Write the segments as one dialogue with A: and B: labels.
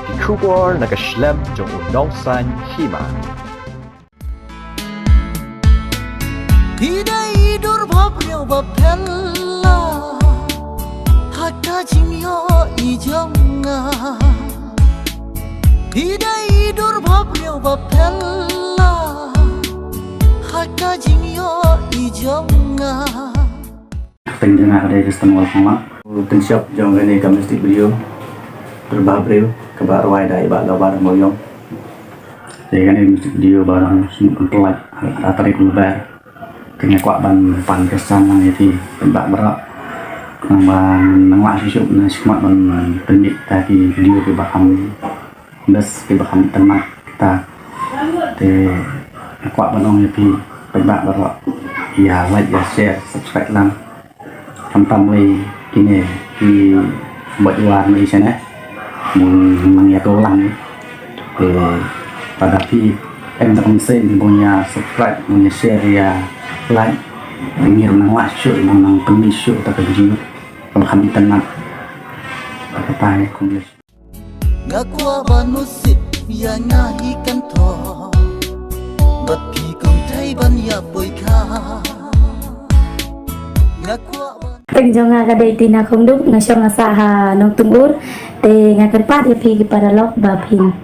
A: die Kubor na geschlem jong unong san hima.
B: Hidai durbhab ryo bapella Hata jimyo ijonga Hidai durbhab ryo bapella Hata jimyo ijonga
C: Pendengar dari Kristen Walfama Tensiap jong ini kami stik video Berbabril Kebar wai dari bakal barang boyong Jadi kan ini video barang Semua pelat Tarik lebar Kena kuat ban kesan yang itu Bak berak Nang lak susup na semua ban Pendek tadi video ke bakam Bes ke bakam tenak kita Te kuat ban ong itu Bak berak Ya like ya share subscribe lang Tam lagi ini di buat jualan di sana mengiatur ulang pada em tak sen punya subscribe punya share ya like mengirim nang masuk nang pemisuk tak kejuju kalau kami tenang apa ya kumplis
B: Ngakwa banusip ya ngahi kantor Bapi kong thai ban ya boyka Ngakwa
D: Penjonga kadai tina không đúng nga song sa ha nong tungur te nga kan pat ya pi para lok bapin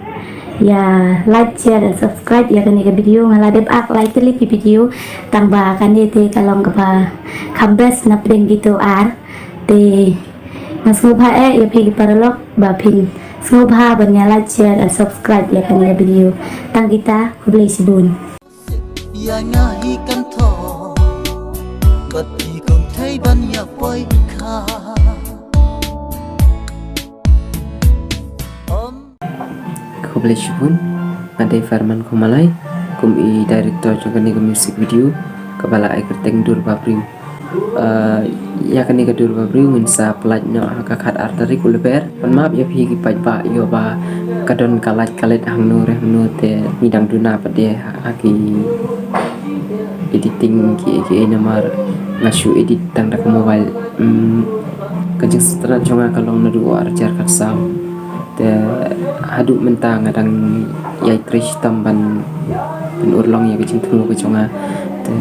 D: ya like share dan subscribe ya kan ga video nga ladep ak like tili pi video tamba kan te kalong ka kambes na pring gitu ar te nga sngobha ya pi para lok bapin sngobha ban ya like share dan subscribe ya kan ga video tang kita kublai sibun
B: ya ngahi kantor Bapi kong thai ban ya boyka
E: Kublai pun ada Farman Kumalai kumi director juga nih music video kepala air tengdur babri ya kan nih dur babri minsa pelatnya kakat arteri kulber maaf ya pi pak yo ba kadon kalat hang nur te midang duna pada aki editing ki nomor ngasu edit tang dak mobile kajing setelah jonga kalau nadu arjar katsau te hadu mentang adang yai trish tamban pen urlong ya kajing tunggu ke jonga te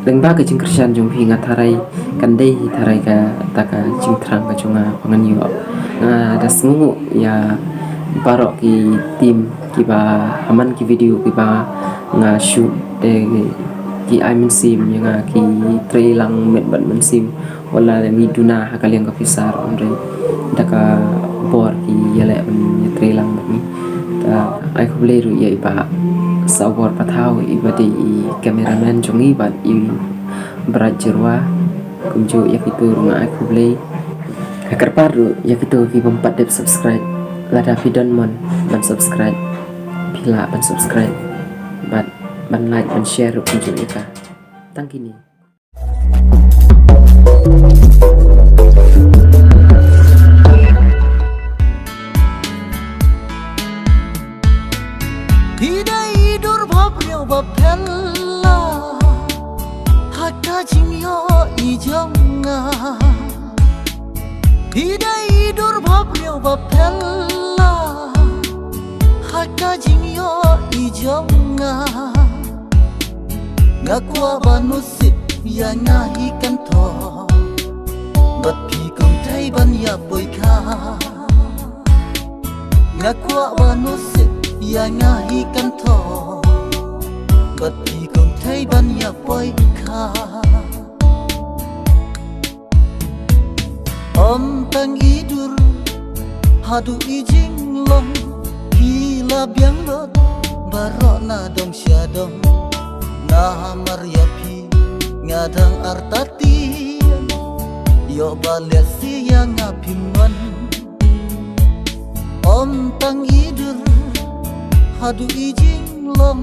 E: lengba kajing kersian jong hinga tarai kandai tarai ka taka jing terang ke jonga pangan yo ada semua ya barok ki tim ki ba aman ki video ki ba nga shoot de ki aimin sim yang ki trailang met ban men sim wala mi duna hakaliang ka pisar onre daka bor ki yale ban trailang ni ta ai ko leru ya iba sawor patau iba di cameraman jongi ban i berajerwa kunju ya itu rumah aku beli hakar paru ya itu ki bompat dep subscribe lada video mon ban subscribe pila ban subscribe ban like ban share kunjung kita tang kini
B: Hidai durbhab ryo bapella Hata jimyo ijonga Hidai durbhab ryo bapella Hata jimyo ijonga Ngakwa banusip ya ngahi kantor Bapi kong thai ban ya boyka Ngakwa banusip ya ngahi kantor Bapi kong thai ban ya boyka Om tang idur hadu ijing long Hila biang lot barok na dong syadong Nah maryapi ngadang artati Yo balias siang apiman Om tang idur hadu ijing long